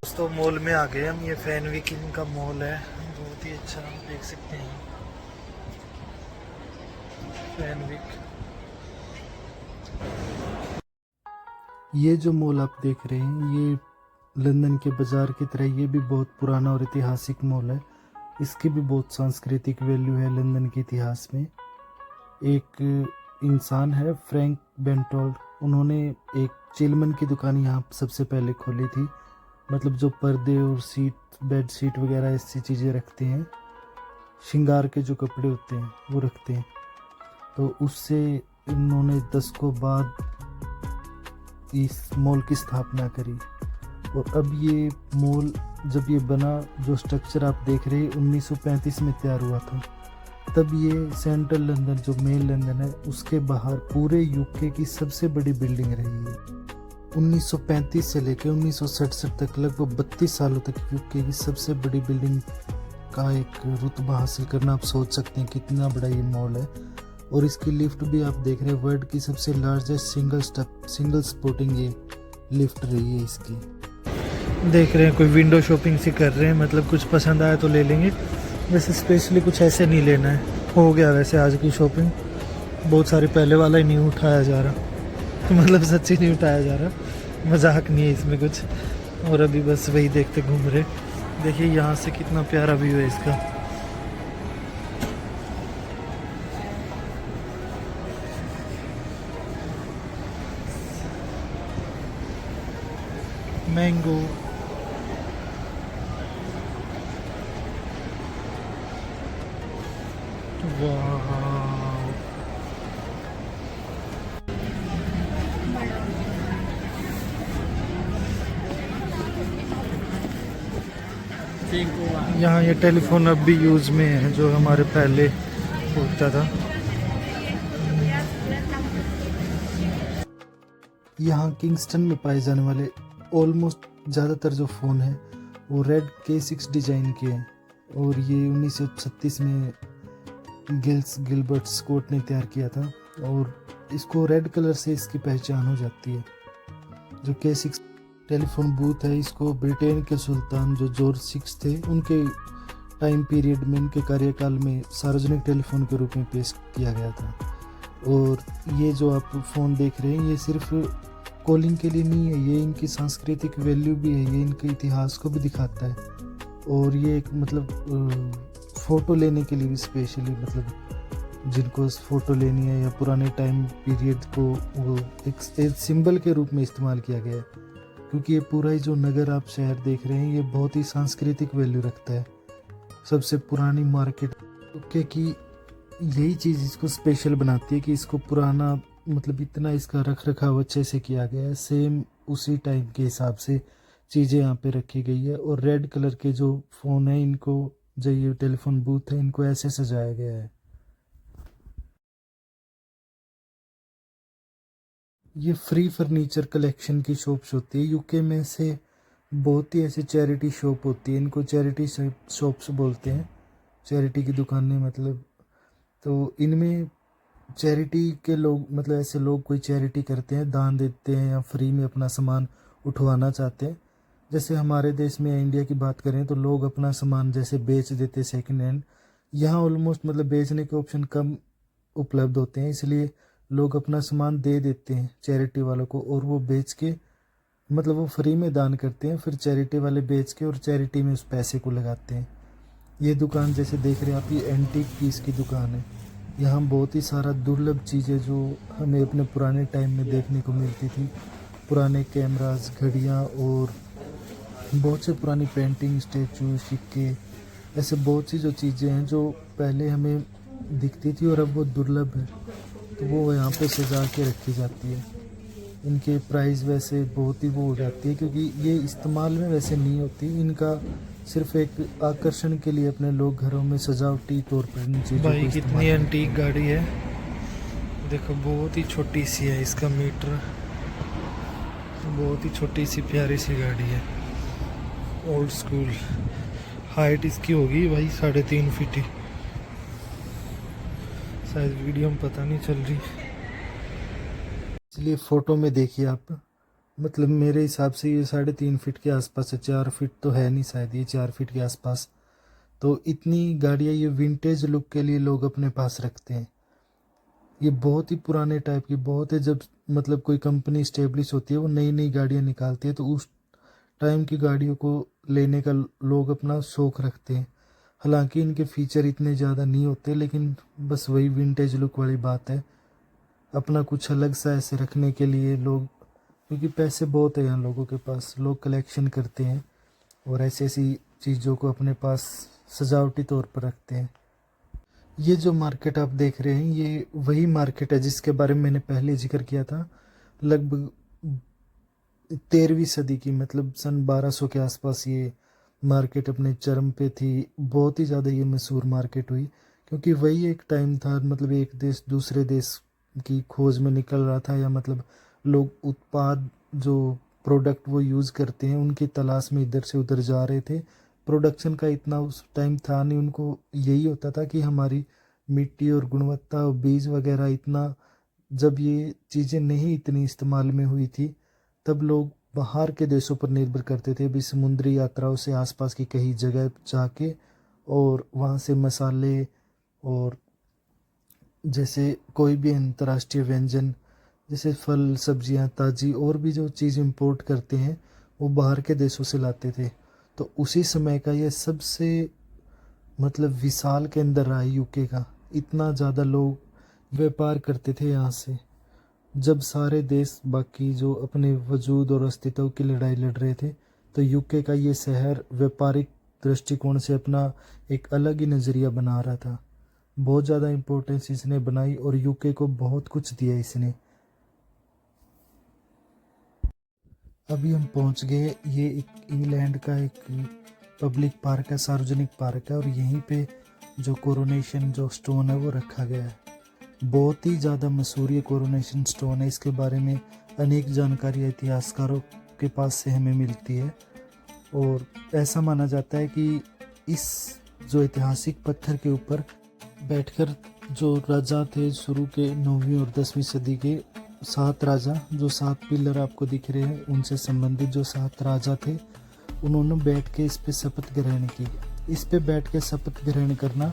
दोस्तों मॉल में आ गए हम। ये फैनविक का मॉल है, बहुत ही अच्छा देख सकते हैं फैनविक। ये जो मॉल आप देख रहे हैं ये लंदन के बाज़ार की तरह ये भी बहुत पुराना और ऐतिहासिक मॉल है। इसकी भी बहुत सांस्कृतिक वैल्यू है लंदन के इतिहास में। एक इंसान है फ्रैंक बेंटोल्ड, उन्होंने एक चिलमन की दुकान यहाँ सबसे पहले खोली थी। मतलब जो पर्दे और सीट बेड शीट वगैरह ऐसी चीज़ें रखते हैं, श्रृंगार के जो कपड़े होते हैं वो रखते हैं, तो उससे इन्होंने दशकों बाद इस मॉल की स्थापना करी। और अब ये मॉल जब ये बना, जो स्ट्रक्चर आप देख रहे हैं 1935 में तैयार हुआ था। तब ये सेंट्रल लंदन जो मेन लंदन है उसके बाहर पूरे यूके की सबसे बड़ी बिल्डिंग रही है। 1935 से लेकर 1967 तक लगभग 32 सालों तक यूके की सबसे बड़ी बिल्डिंग का एक रुतबा हासिल करना आप सोच सकते हैं कितना बड़ा ये मॉल है। और इसकी लिफ्ट भी आप देख रहे हैं वर्ल्ड की सबसे लार्जेस्ट सिंगल स्पोर्टिंग ये लिफ्ट रही है इसकी। देख रहे हैं कोई विंडो शॉपिंग सी कर रहे हैं, मतलब कुछ पसंद आया तो ले लेंगे। वैसे स्पेशली कुछ ऐसे नहीं लेना है, हो गया वैसे आज की शॉपिंग। बहुत सारे पहले वाला ही नहीं उठाया जा रहा, मतलब सच्ची नहीं उठाया जा रहा, मजाक नहीं है इसमें कुछ। और अभी बस वही देखते घूम रहे। देखिए यहाँ से कितना प्यारा व्यू है इसका। मैंगो, वाह, यहाँ ये टेलीफोन अब भी यूज़ में है जो हमारे पहले होता था। यहाँ किंगस्टन में पाए जाने वाले ऑलमोस्ट ज़्यादातर जो फ़ोन है वो रेड K6 डिज़ाइन के हैं। और ये 1936 में गिलबर्ट स्कॉट ने तैयार किया था और इसको रेड कलर से इसकी पहचान हो जाती है। जो K6 टेलीफोन बूथ है इसको ब्रिटेन के सुल्तान जो जॉर्ज 6 थे उनके टाइम पीरियड में, उनके कार्यकाल में सार्वजनिक टेलीफोन के रूप में पेश किया गया था। और ये जो आप फ़ोन देख रहे हैं ये सिर्फ कॉलिंग के लिए नहीं है, ये इनकी सांस्कृतिक वैल्यू भी है, ये इनके इतिहास को भी दिखाता है। और ये एक मतलब फ़ोटो लेने के लिए भी स्पेशली, मतलब जिनको फ़ोटो लेनी है या पुराने टाइम पीरियड को वो एक सिंबल के रूप में इस्तेमाल किया गया है। क्योंकि ये पूरा ही जो नगर आप शहर देख रहे हैं ये बहुत ही सांस्कृतिक वैल्यू रखता है। सबसे पुरानी मार्केट क्योंकि यही चीज़ इसको स्पेशल बनाती है कि इसको पुराना, मतलब इतना इसका रख रखाव अच्छे से किया गया है। सेम उसी टाइम के हिसाब से चीज़ें यहाँ पे रखी गई है। और रेड कलर के जो फ़ोन है इनको, जो ये टेलीफोन बूथ है इनको ऐसे सजाया गया है। ये फ्री फर्नीचर कलेक्शन की शॉप्स होती है यूके में। से बहुत ही ऐसी चैरिटी शॉप होती है, इनको चैरिटी शॉप्स बोलते हैं, चैरिटी की दुकानें मतलब। तो इनमें चैरिटी के लोग, मतलब ऐसे लोग कोई चैरिटी करते हैं, दान देते हैं या फ्री में अपना सामान उठवाना चाहते हैं। जैसे हमारे देश में इंडिया की बात करें तो लोग अपना सामान जैसे बेच देते सेकंड हैंड। यहाँ ऑलमोस्ट मतलब बेचने के ऑप्शन कम उपलब्ध होते हैं, इसलिए लोग अपना सामान दे देते हैं चैरिटी वालों को और वो बेच के, मतलब वो फ्री में दान करते हैं, फिर चैरिटी वाले बेच के और चैरिटी में उस पैसे को लगाते हैं। ये दुकान जैसे देख रहे हैं आप, ये एंटीक पीस की दुकान है। यहाँ बहुत ही सारा दुर्लभ चीज़ें जो हमें अपने पुराने टाइम में देखने को मिलती थी, पुराने कैमरास, घड़ियाँ और बहुत से पुरानी पेंटिंग, स्टैचू, सिक्के, ऐसे बहुत सी जो चीज़ें हैं जो पहले हमें दिखती थी और अब वो दुर्लभ है, तो वो यहाँ पे सजा के रखी जाती है। इनके प्राइस वैसे बहुत ही वो हो जाती है क्योंकि ये इस्तेमाल में वैसे नहीं होती, इनका सिर्फ एक आकर्षण के लिए अपने लोग घरों में सजावटी तौर पर इन चीज़ों को इस्तेमाल। कितनी एंटीक गाड़ी है देखो, बहुत ही छोटी सी है, इसका मीटर बहुत ही छोटी सी प्यारी सी गाड़ी है, ओल्ड स्कूल। हाइट इसकी होगी भाई 3.5 फीट ही, शायद वीडियो में पता नहीं चल रही, इसलिए फ़ोटो में देखिए आप, मतलब मेरे हिसाब से ये 3.5 फीट के आसपास है, 4 फीट तो है नहीं शायद, ये 4 फीट के आसपास। तो इतनी गाड़ियाँ ये विंटेज लुक के लिए लोग अपने पास रखते हैं। ये बहुत ही पुराने टाइप की बहुत है। जब मतलब कोई कंपनी स्टेब्लिश होती है, वो नई नई गाड़ियाँ निकालती है, तो उस टाइम की गाड़ियों को लेने का लोग अपना शौक रखते हैं। हालांकि इनके फीचर इतने ज़्यादा नहीं होते, लेकिन बस वही विंटेज लुक वाली बात है। अपना कुछ अलग सा ऐसे रखने के लिए लोग, क्योंकि पैसे बहुत है यहाँ लोगों के पास, लोग कलेक्शन करते हैं और ऐसी ऐसी चीज़ों को अपने पास सजावटी तौर पर रखते हैं। ये जो मार्केट आप देख रहे हैं, ये वही मार्केट है जिसके बारे में मैंने पहले जिक्र किया था। लगभग 13वीं सदी की, मतलब सन 1200 के आसपास ये मार्केट अपने चरम पे थी। बहुत ही ज़्यादा ये मशहूर मार्केट हुई, क्योंकि वही एक टाइम था, मतलब एक देश दूसरे देश की खोज में निकल रहा था, या मतलब लोग उत्पाद जो प्रोडक्ट वो यूज़ करते हैं उनकी तलाश में इधर से उधर जा रहे थे। प्रोडक्शन का इतना उस टाइम था नहीं, उनको यही होता था कि हमारी मिट्टी और गुणवत्ता और बीज वगैरह इतना, जब ये चीज़ें नहीं इतनी इस्तेमाल में हुई थी, तब लोग बाहर के देशों पर निर्भर करते थे, भी समुद्री यात्राओं से आसपास की कई जगह जाके और वहाँ से मसाले और जैसे कोई भी अंतर्राष्ट्रीय व्यंजन, जैसे फल सब्जियां ताज़ी और भी जो चीज़ इंपोर्ट करते हैं, वो बाहर के देशों से लाते थे। तो उसी समय का ये सबसे मतलब विशाल के अंदर रहा है यूके का। इतना ज़्यादा लोग व्यापार करते थे यहाँ से। जब सारे देश बाकी जो अपने वजूद और अस्तित्व की लड़ाई लड़ रहे थे, तो यूके का ये शहर व्यापारिक दृष्टिकोण से अपना एक अलग ही नज़रिया बना रहा था। बहुत ज़्यादा इम्पोर्टेंस इसने बनाई और यूके को बहुत कुछ दिया इसने। अभी हम पहुंच गए, ये एक इंग्लैंड का एक पब्लिक पार्क है, सार्वजनिक पार्क है, और यहीं पे जो कोरोनेशन जो स्टोन है वो रखा गया है। बहुत ही ज़्यादा मशहूर ये कोरोनेशन स्टोन है। इसके बारे में अनेक जानकारी इतिहासकारों के पास से हमें मिलती है, और ऐसा माना जाता है कि इस जो ऐतिहासिक पत्थर के ऊपर बैठकर जो राजा थे शुरू के 9वीं और 10वीं सदी के 7 राजा, जो 7 पिलर आपको दिख रहे हैं, उनसे संबंधित जो 7 राजा थे, उन्होंने बैठ के इस पे शपथ ग्रहण की। इस पे बैठ के शपथ ग्रहण करना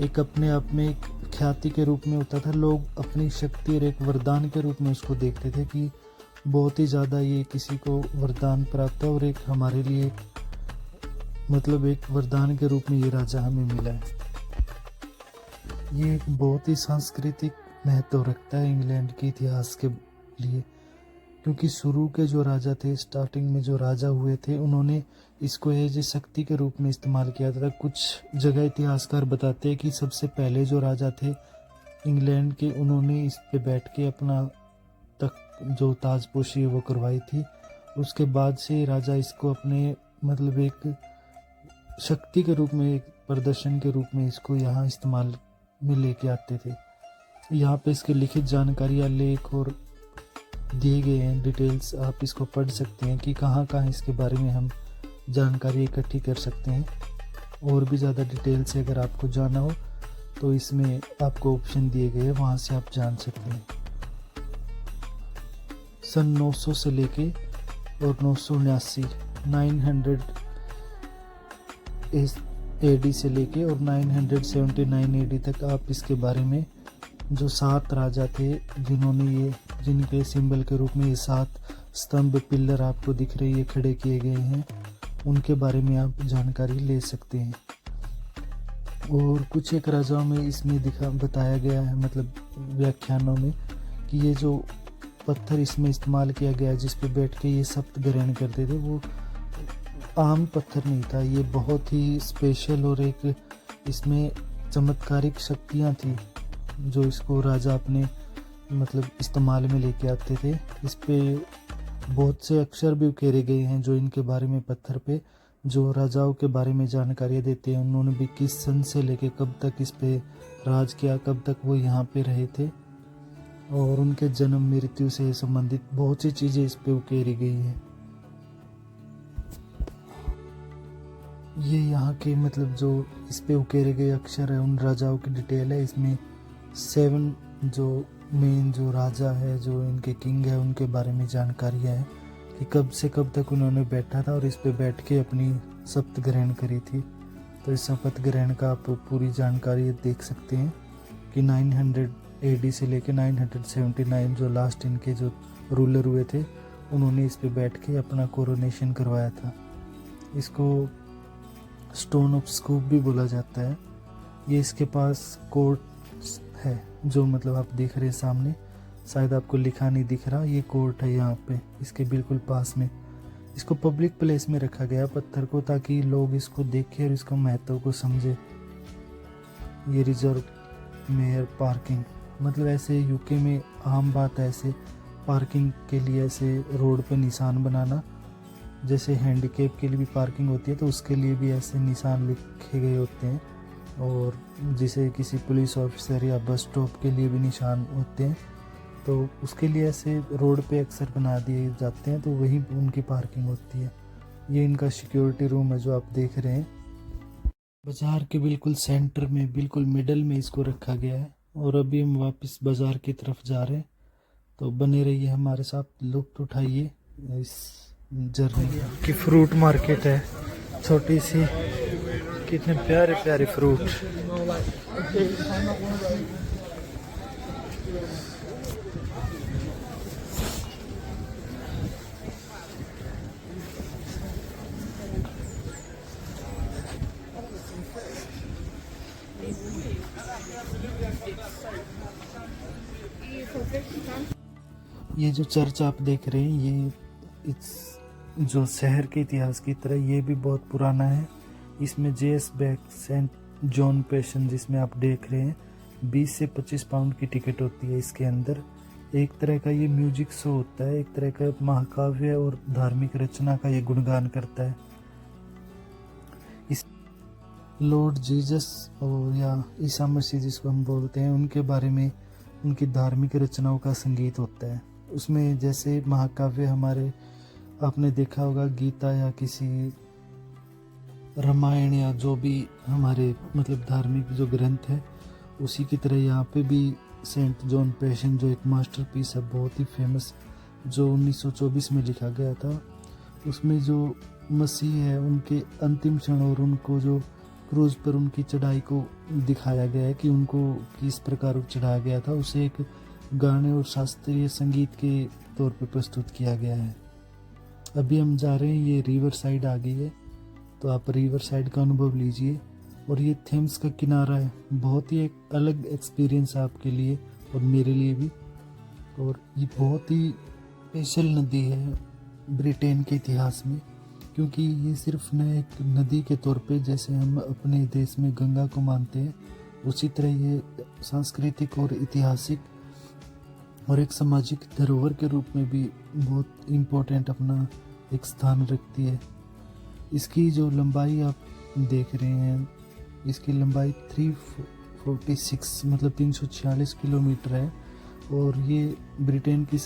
एक अपने आप में एक ख्याति के रूप में होता था। लोग अपनी शक्ति और एक वरदान के रूप में उसको देखते थे कि बहुत ही ज़्यादा ये किसी को वरदान प्राप्त है, और एक हमारे लिए मतलब एक वरदान के रूप में ये राजा हमें मिला है। ये एक बहुत ही सांस्कृतिक महत्व रखता है इंग्लैंड के इतिहास के लिए, क्योंकि शुरू के जो राजा थे, स्टार्टिंग में जो राजा हुए थे, उन्होंने इसको एज ए शक्ति के रूप में इस्तेमाल किया था। कुछ जगह इतिहासकार बताते हैं कि सबसे पहले जो राजा थे इंग्लैंड के, उन्होंने इस पे बैठ के अपना तख्त जो ताजपोशी वो करवाई थी। उसके बाद से राजा इसको अपने मतलब एक शक्ति के रूप में, एक प्रदर्शन के रूप में इसको यहाँ इस्तेमाल में लेके आते थे। यहाँ पे इसकी लिखित जानकारी या लेख और दिए गए हैं डिटेल्स, आप इसको पढ़ सकते हैं कि कहाँ कहाँ इसके बारे में हम जानकारी इकट्ठी कर सकते हैं। और भी ज़्यादा डिटेल से अगर आपको जाना हो तो इसमें आपको ऑप्शन दिए गए हैं, वहाँ से आप जान सकते हैं। सन 900 से लेके और 979 900 AD से लेके और 979 AD तक आप इसके बारे में जो 7 राजा थे, जिन्होंने ये जिनके सिंबल के रूप में ये 7 स्तंभ पिलर आपको दिख रहे ये खड़े किए गए हैं, उनके बारे में आप जानकारी ले सकते हैं। और कुछ एक राजाओं में इसमें बताया गया है, मतलब व्याख्यानों में, कि ये जो पत्थर इसमें इस्तेमाल किया गया जिस पे बैठ के ये शपथ ग्रहण करते थे, वो आम पत्थर नहीं था। ये बहुत ही स्पेशल और एक इसमें चमत्कारिक शक्तियाँ थी जो इसको राजा अपने मतलब इस्तेमाल में लेके आते थे। इस पे बहुत से अक्षर भी उकेरे गए हैं जो इनके बारे में, पत्थर पे जो राजाओं के बारे में जानकारियाँ देते हैं, उन्होंने भी किस सन से लेके कब तक इस पे राज किया, कब तक वो यहाँ पे रहे थे, और उनके जन्म मृत्यु से संबंधित बहुत सी चीज़ें इस पे उकेरी गई हैं। ये यहाँ के मतलब जो इस पे उकेरे गए अक्षर है, उन राजाओं की डिटेल है। इसमें 7 जो मेन जो राजा है, जो इनके किंग है, उनके बारे में जानकारियाँ है। कि कब से कब तक उन्होंने बैठा था और इस पे बैठ के अपनी शपथ ग्रहण करी थी। तो इस शपथ ग्रहण का आप पूरी जानकारी देख सकते हैं कि 900 AD से लेकर 979 जो लास्ट इनके जो रूलर हुए थे, उन्होंने इस पे बैठ के अपना कोरोनेशन करवाया था। इसको स्टोन ऑफ स्कूप भी बोला जाता है। ये इसके पास कोर्ट है, जो मतलब आप देख रहे हैं सामने, शायद आपको लिखा नहीं दिख रहा, ये कोर्ट है यहाँ पे इसके बिल्कुल पास में। इसको पब्लिक प्लेस में रखा गया पत्थर को, ताकि लोग इसको देखें और इसको महत्व को समझे। ये रिजर्व मेयर पार्किंग, मतलब ऐसे यूके में आम बात है ऐसे पार्किंग के लिए ऐसे रोड पे निशान बनाना। जैसे हैंडीकैप के लिए भी पार्किंग होती है, तो उसके लिए भी ऐसे निशान लिखे गए होते हैं। और जिसे किसी पुलिस ऑफिसर या बस स्टॉप के लिए भी निशान होते हैं, तो उसके लिए ऐसे रोड पे अक्सर बना दिए जाते हैं, तो वहीं उनकी पार्किंग होती है। ये इनका सिक्योरिटी रूम है जो आप देख रहे हैं। बाज़ार के बिल्कुल सेंटर में, बिल्कुल मिडल में इसको रखा गया है। और अभी हम वापस बाज़ार की तरफ जा रहे हैं, तो बने रहिए हमारे साथ, लुत्फ़ उठाइए इस जर्नी की। फ्रूट मार्केट है छोटी सी, कितने प्यारे प्यारे फ्रूट। ये जो चर्च आप देख रहे हैं, ये इस जो शहर के इतिहास की तरह ये भी बहुत पुराना है। इसमें JS Bach Saint John Passion, जिसमें आप देख रहे हैं, 20 से 25 पाउंड की टिकट होती है। इसके अंदर एक तरह का ये म्यूजिक शो होता है, एक तरह का महाकाव्य और धार्मिक रचना का ये गुणगान करता है। इस लॉर्ड जीसस और या ईसा मसीह जिसको हम बोलते हैं, उनके बारे में उनकी धार्मिक रचनाओं का संगीत होता है। उसमें जैसे महाकाव्य हमारे, आपने देखा होगा गीता या किसी रामायण या जो भी हमारे मतलब धार्मिक जो ग्रंथ है, उसी की तरह यहाँ पे भी सेंट जॉन पैशन जो एक मास्टरपीस है, बहुत ही फेमस, जो 1924 में लिखा गया था। उसमें जो मसीह है उनके अंतिम क्षण और उनको जो क्रूज पर उनकी चढ़ाई को दिखाया गया है कि उनको किस प्रकार चढ़ाया गया था, उसे एक गाने और शास्त्रीय संगीत के तौर पे प्रस्तुत किया गया है। अभी हम जा रहे हैं, ये रिवर साइड आ गई है, तो आप रिवर साइड का अनुभव लीजिए। और ये थेम्स का किनारा है, बहुत ही एक अलग एक्सपीरियंस है आपके लिए और मेरे लिए भी। और ये बहुत ही स्पेशल नदी है ब्रिटेन के इतिहास में, क्योंकि ये सिर्फ न एक नदी के तौर पे जैसे हम अपने देश में गंगा को मानते हैं, उसी तरह ये सांस्कृतिक और ऐतिहासिक और एक सामाजिक धरोहर के रूप में भी बहुत इम्पोर्टेंट अपना एक स्थान रखती है। इसकी जो लंबाई आप देख रहे हैं, इसकी लंबाई 346 मतलब 346 किलोमीटर है। और ये ब्रिटेन की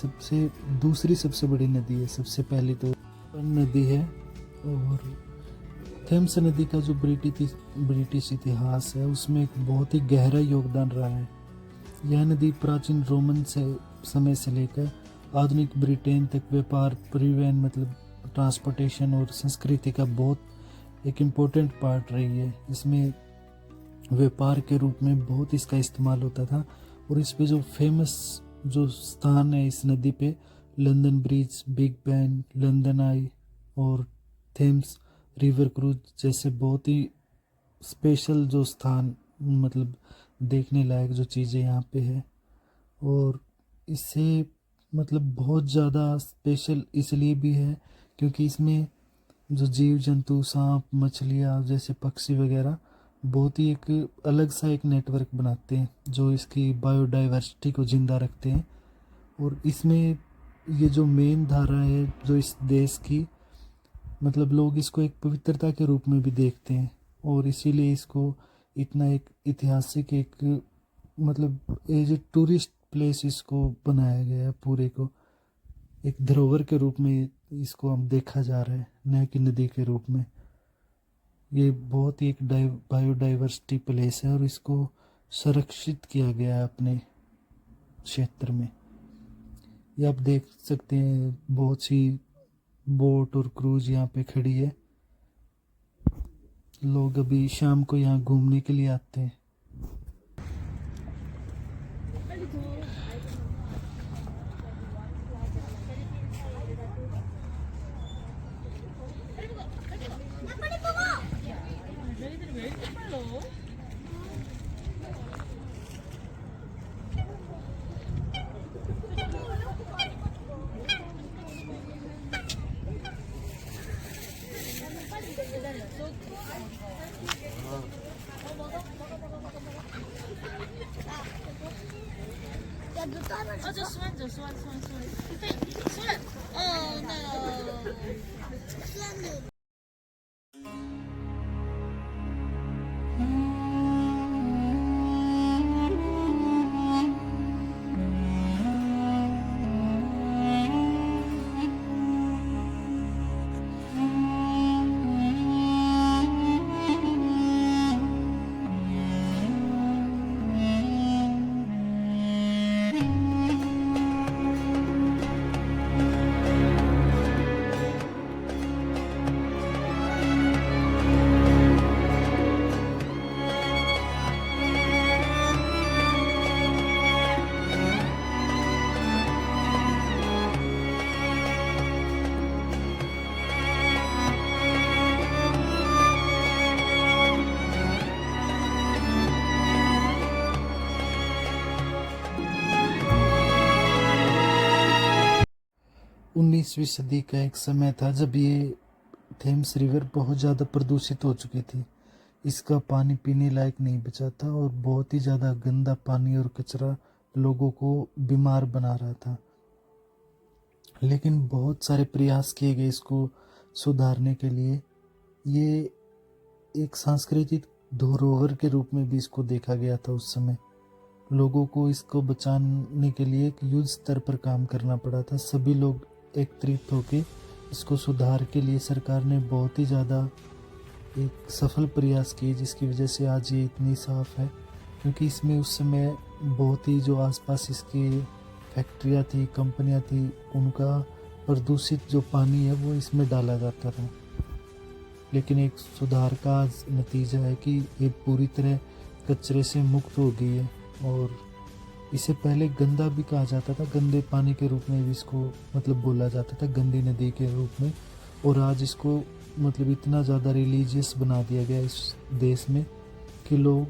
दूसरी सबसे बड़ी नदी है। सबसे पहली तो नदी है। और थेम्स नदी का जो ब्रिटिश इतिहास है, उसमें एक बहुत ही गहरा योगदान रहा है। यह नदी प्राचीन रोमन समय से लेकर आधुनिक ब्रिटेन तक व्यापार, परिवहन मतलब ट्रांसपोर्टेशन और संस्कृति का बहुत एक इम्पोर्टेंट पार्ट रही है। इसमें व्यापार के रूप में बहुत इसका इस्तेमाल होता था। और इस पे जो फेमस जो स्थान है इस नदी पे, London Bridge, Big Ben, London Eye और थेम्स रिवर क्रूज जैसे बहुत ही स्पेशल जो स्थान, मतलब देखने लायक जो चीज़ें यहाँ पे है। और इससे मतलब बहुत ज़्यादा स्पेशल इसलिए भी है क्योंकि इसमें जो जीव जंतु, सांप, मछलियाँ जैसे पक्षी वगैरह बहुत ही एक अलग सा एक नेटवर्क बनाते हैं, जो इसकी बायोडाइवर्सिटी को ज़िंदा रखते हैं। और इसमें ये जो मेन धारा है जो इस देश की, मतलब लोग इसको एक पवित्रता के रूप में भी देखते हैं। और इसीलिए इसको इतना एक ऐतिहासिक एक मतलब एज ए टूरिस्ट प्लेस इसको बनाया गया है। पूरे को एक धरोहर के रूप में इसको हम देखा जा रहा है, न कि नदी के रूप में। ये बहुत ही एक बायोडाइवर्सिटी प्लेस है और इसको संरक्षित किया गया है अपने क्षेत्र में। ये आप देख सकते हैं बहुत सी बोट और क्रूज यहाँ पे खड़ी है। लोग अभी शाम को यहाँ घूमने के लिए आते हैं। Just one. Swim. Oh no. उन्नीसवीं सदी का एक समय था जब ये थेम्स रिवर बहुत ज़्यादा प्रदूषित हो चुकी थी। इसका पानी पीने लायक नहीं बचा था और बहुत ही ज़्यादा गंदा पानी और कचरा लोगों को बीमार बना रहा था। लेकिन बहुत सारे प्रयास किए गए इसको सुधारने के लिए। ये एक सांस्कृतिक धरोहर के रूप में भी इसको देखा गया था उस समय। लोगों को इसको बचाने के लिए एक युद्ध स्तर पर काम करना पड़ा था। सभी लोग एकत्रित होकर इसको सुधार के लिए सरकार ने बहुत ही ज़्यादा एक सफल प्रयास किए, जिसकी वजह से आज ये इतनी साफ़ है। क्योंकि इसमें उस समय बहुत ही जो आसपास इसके फैक्ट्रियाँ थी, कंपनियाँ थी, उनका प्रदूषित जो पानी है वो इसमें डाला जाता था। लेकिन एक सुधार का नतीजा है कि ये पूरी तरह कचरे से मुक्त हो गई है। और इसे पहले गंदा भी कहा जाता था, गंदे पानी के रूप में भी इसको मतलब बोला जाता था, गंदी नदी के रूप में। और आज इसको मतलब इतना ज़्यादा रिलीजियस बना दिया गया इस देश में कि लोग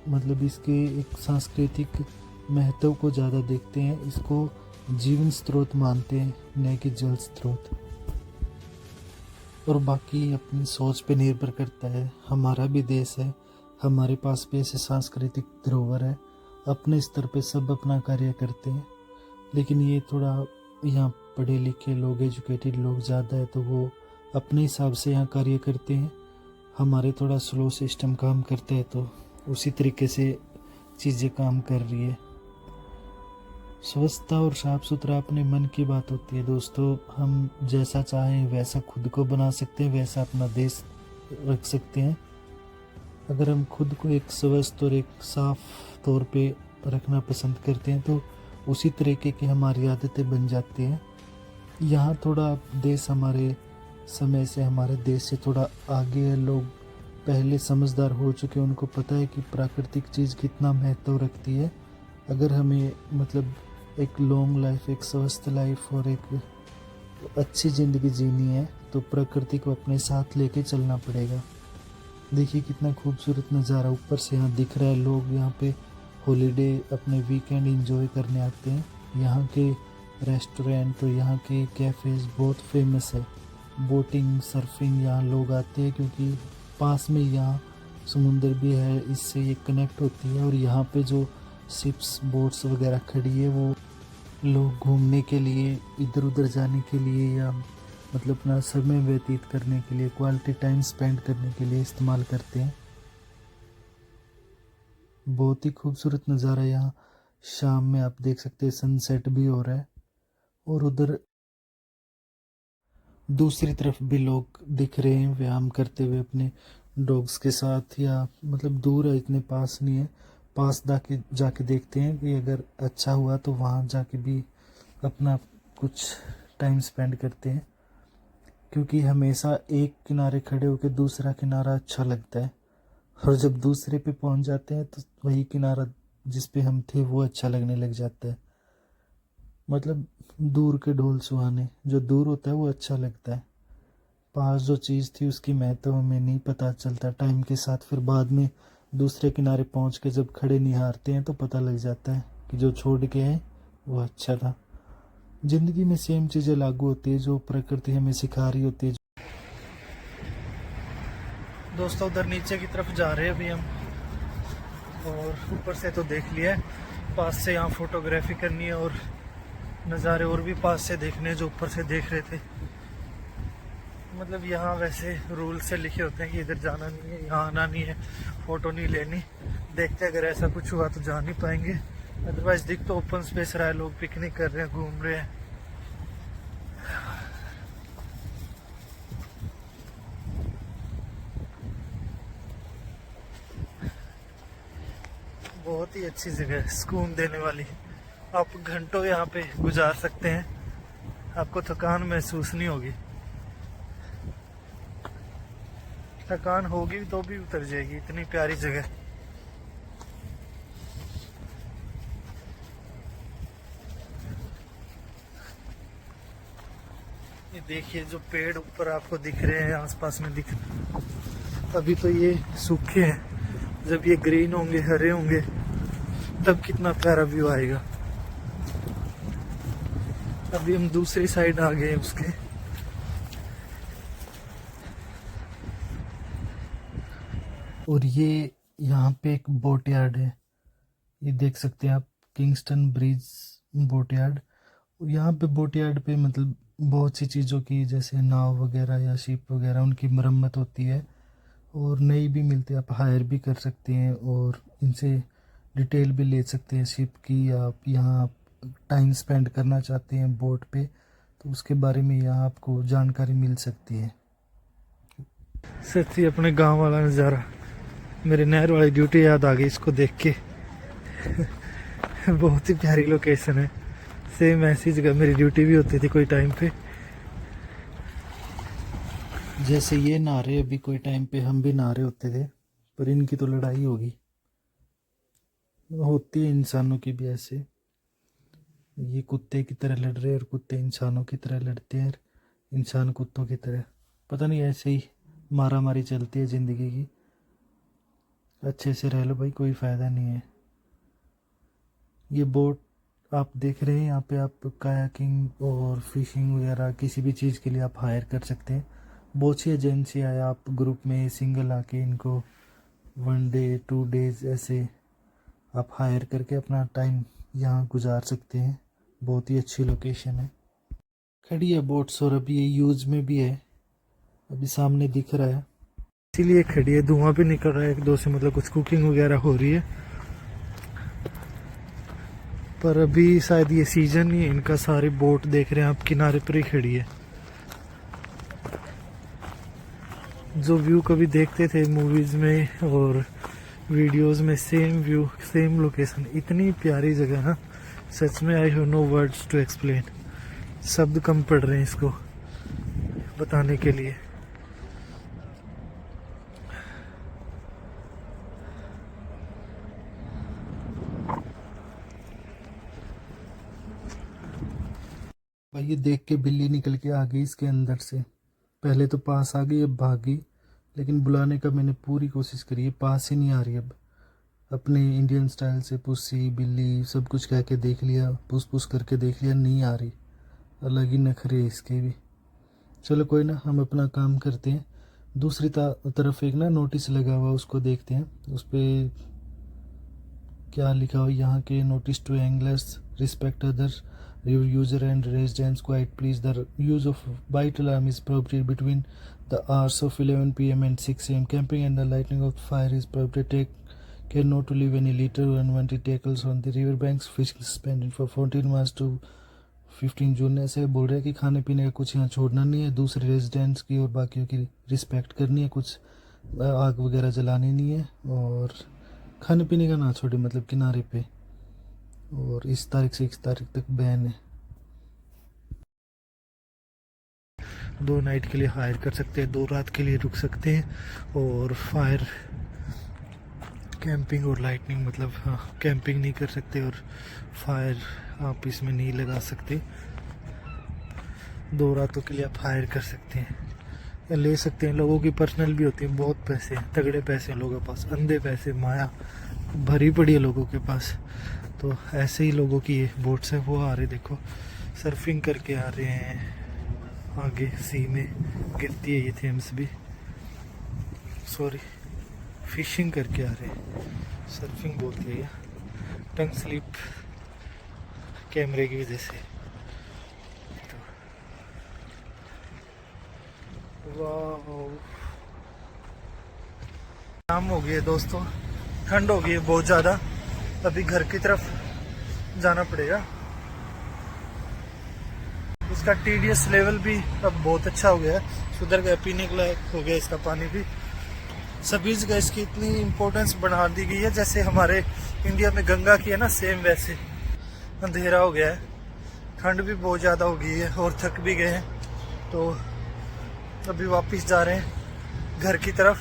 मतलब इसके एक सांस्कृतिक महत्व को ज़्यादा देखते हैं, इसको जीवन स्रोत मानते हैं, न कि जल स्रोत। और बाकी अपनी सोच पे निर्भर करता है। हमारा भी देश है, हमारे पास भी ऐसे सांस्कृतिक धरोहर है। अपने स्तर पे सब अपना कार्य करते हैं, लेकिन ये थोड़ा यहाँ पढ़े लिखे लोग, एजुकेटेड लोग ज़्यादा है, तो वो अपने हिसाब से यहाँ कार्य करते हैं। हमारे थोड़ा स्लो सिस्टम काम करते हैं, तो उसी तरीके से चीज़ें काम कर रही है। स्वच्छता और साफ सुथरा अपने मन की बात होती है दोस्तों। हम जैसा चाहें वैसा खुद को बना सकते हैं, वैसा अपना देश रख सकते हैं। अगर हम खुद को एक स्वस्थ और एक साफ तौर पे रखना पसंद करते हैं, तो उसी तरीके की हमारी आदतें बन जाती हैं। यहाँ थोड़ा देश हमारे समय से, हमारे देश से थोड़ा आगे है। लोग पहले समझदार हो चुके हैं, उनको पता है कि प्राकृतिक चीज़ कितना महत्व रखती है। अगर हमें मतलब एक लॉन्ग लाइफ, एक स्वस्थ लाइफ और एक अच्छी ज़िंदगी जीनी है, तो प्रकृति को अपने साथ लेके चलना पड़ेगा। देखिए कितना खूबसूरत नज़ारा ऊपर से यहाँ दिख रहा है। लोग यहाँ पे हॉलीडे, अपने वीकेंड एंजॉय करने आते हैं। यहाँ के रेस्टोरेंट तो यहाँ के कैफ़ेज़ बहुत फेमस है। बोटिंग, सर्फिंग यहाँ लोग आते हैं क्योंकि पास में यहाँ समुंदर भी है, इससे ये कनेक्ट होती है। और यहाँ पे जो शिप्स, बोट्स वगैरह खड़ी है, वो लोग घूमने के लिए, इधर उधर जाने के लिए, या मतलब अपना समय व्यतीत करने के लिए, क्वालिटी टाइम स्पेंड करने के लिए इस्तेमाल करते हैं। बहुत ही खूबसूरत नज़ारा यहाँ शाम में आप देख सकते हैं, सनसेट भी हो रहा है। और उधर दूसरी तरफ भी लोग दिख रहे हैं व्यायाम करते हुए अपने डॉग्स के साथ, या मतलब दूर है, इतने पास नहीं है। पास जाके देखते हैं कि अगर अच्छा हुआ तो वहाँ जाके भी अपना कुछ टाइम स्पेंड करते हैं। क्योंकि हमेशा एक किनारे खड़े होकर दूसरा किनारा अच्छा लगता है, और जब दूसरे पे पहुंच जाते हैं तो वही किनारा जिस पे हम थे वो अच्छा लगने लग जाता है। मतलब दूर के ढोल सुहाने, जो दूर होता है वो अच्छा लगता है। पास जो चीज़ थी उसकी महत्व हमें नहीं पता चलता टाइम के साथ, फिर बाद में दूसरे किनारे पहुंच के जब खड़े निहारते हैं तो पता लग जाता है कि जो छोड़ के है वो अच्छा था। जिंदगी में सेम चीज़ें लागू होती है जो प्रकृति हमें सिखा रही होती है। दोस्तों उधर नीचे की तरफ जा रहे हैं अभी हम, और ऊपर से तो देख लिया है, पास से यहाँ फोटोग्राफी करनी है और नज़ारे और भी पास से देखने हैं जो ऊपर से देख रहे थे। मतलब यहाँ वैसे रूल से लिखे होते हैं कि इधर जाना नहीं है, यहाँ आना नहीं है, फ़ोटो नहीं लेनी। देखते अगर ऐसा कुछ हुआ तो जा नहीं पाएंगे, अदरवाइज दिख तो ओपन स्पेस रहा है, लोग पिकनिक कर रहे हैं, घूम रहे हैं। बहुत ही अच्छी जगह है, सुकून देने वाली। आप घंटों यहाँ पे गुजार सकते हैं, आपको थकान महसूस नहीं होगी। थकान होगी तो भी उतर जाएगी, इतनी प्यारी जगह। ये देखिए जो पेड़ ऊपर आपको दिख रहे हैं, आसपास में दिख रहे हैं, अभी तो ये सूखे हैं, जब ये ग्रीन होंगे, हरे होंगे, तब कितना प्यारा व्यू आएगा। अभी हम दूसरी साइड आ गए उसके। और ये यहाँ पे एक बोट यार्ड है, ये देख सकते हैं आप, किंगस्टन ब्रिज बोट यार्ड। और यहाँ पे बोट यार्ड पे मतलब बहुत सी चीज़ों की, जैसे नाव वगैरह या शिप वगैरह, उनकी मरम्मत होती है और नई भी मिलती है, आप हायर भी कर सकते हैं और इनसे डिटेल भी ले सकते हैं शिप की। आप यहाँ टाइम स्पेंड करना चाहते हैं बोट पे तो उसके बारे में यहाँ आपको जानकारी मिल सकती है। सच्ची अपने गांव वाला नज़ारा, मेरे नहर वाली ड्यूटी याद आ गई इसको देख के। बहुत ही प्यारी लोकेशन है, सेम ऐसी जगह मेरी ड्यूटी भी होती थी कोई टाइम पे। जैसे ये नहा रहे अभी, कोई टाइम पे हम भी नहा रहे होते थे, पर इनकी तो लड़ाई होगी, होती है इंसानों की भी ऐसे। ये कुत्ते की तरह लड़ रहे हैं और कुत्ते इंसानों की तरह लड़ते हैं, इंसान कुत्तों की तरह। पता नहीं, ऐसे ही मारा मारी चलती है ज़िंदगी की। अच्छे से रह लो भाई, कोई फ़ायदा नहीं है। ये बोट आप देख रहे हैं, यहाँ पे आप कायाकिंग और फिशिंग वगैरह किसी भी चीज़ के लिए आप हायर कर सकते हैं। बहुत सी एजेंसियाँ हैं, आप ग्रुप में सिंगल आके इनको 1 डे 2 डेज़ ऐसे आप हायर करके अपना टाइम यहाँ गुजार सकते हैं। बहुत ही अच्छी लोकेशन है। खड़ी है बोट्स और अभी ये यूज़ में भी है, अभी सामने दिख रहा है, इसीलिए खड़ी है। धुआं भी निकल रहा है एक दो से, मतलब कुछ कुकिंग वगैरह हो रही है। पर अभी शायद ये सीजन ही है इनका, सारे बोट देख रहे हैं आप किनारे पर ही खड़ी है। जो व्यू कभी देखते थे मूवीज़ में और वीडियोस में, सेम व्यू सेम लोकेशन, इतनी प्यारी जगह ना, सच में I have no words to explain. शब्द कम पड़ रहे हैं इसको बताने के लिए। भाई ये देख के बिल्ली निकल के आ गई इसके अंदर से, पहले तो पास आ गई, अब भागी, लेकिन बुलाने का मैंने पूरी कोशिश करी है, पास ही नहीं आ रही। अब अपने इंडियन स्टाइल से पुस्सी बिल्ली सब कुछ कह के देख लिया, पुस पुस करके देख लिया, नहीं आ रही। अलग ही नखरे है इसके भी। चलो कोई ना, हम अपना काम करते हैं। दूसरी तरफ एक ना नोटिस लगा हुआ, उसको देखते हैं उस पर क्या लिखा हो। यहाँ के notice to anglers, respect other user and residents, quiet please, the use of bite alarm is prohibited between the hours of 11 p.m. and 6 a.m. Camping and the lighting of fire is prohibited. Take care not to leave any litter or unwanted tackles on the river banks. Fishing suspended for 14 March to 15 जून। ऐसे बोल रहे हैं कि खाने पीने का कुछ यहाँ छोड़ना नहीं है, दूसरे रेजिडेंट्स की और बाकियों की रिस्पेक्ट करनी है, कुछ आग वगैरह जलानी नहीं है, और खाने पीने का ना छोड़े, मतलब किनारे पे। और इस तारीख से 1 तारीख तक बैन है। 2 नाइट के लिए हायर कर सकते हैं, 2 रात के लिए रुक सकते हैं। और फायर कैंपिंग और लाइटनिंग मतलब हाँ कैंपिंग नहीं कर सकते और फायर आप इसमें नहीं लगा सकते। 2 रातों के लिए आप हायर कर सकते हैं या ले सकते हैं। लोगों की पर्सनल भी होती है, बहुत पैसे हैं, तगड़े पैसे हैं लोगों के पास, अंधे पैसे, माया भरी पड़ी है लोगों के पास। तो ऐसे ही लोगों की ये बोट्स है, वो आ रहे देखो सर्फिंग करके आ रहे हैं। आगे सी में गिरती है ये थेम्स भी, सॉरी फिशिंग करके आ रहे हैं, सर्फिंग बोलते हैं, टंग स्लिप कैमरे की वजह से। वाह शाम हो गई है दोस्तों, ठंड हो गई है बहुत ज़्यादा, अभी घर की तरफ जाना पड़ेगा। इसका टीडीएस लेवल भी अब बहुत अच्छा हो गया है, सुधर गया, पीने के लायक हो गया इसका पानी भी। सभी जगह इसकी इतनी इम्पोर्टेंस बढ़ा दी गई है, जैसे हमारे इंडिया में गंगा की है ना, सेम वैसे। अंधेरा हो गया है, ठंड भी बहुत ज़्यादा हो गई है और थक भी गए हैं, तो अभी वापस जा रहे हैं घर की तरफ।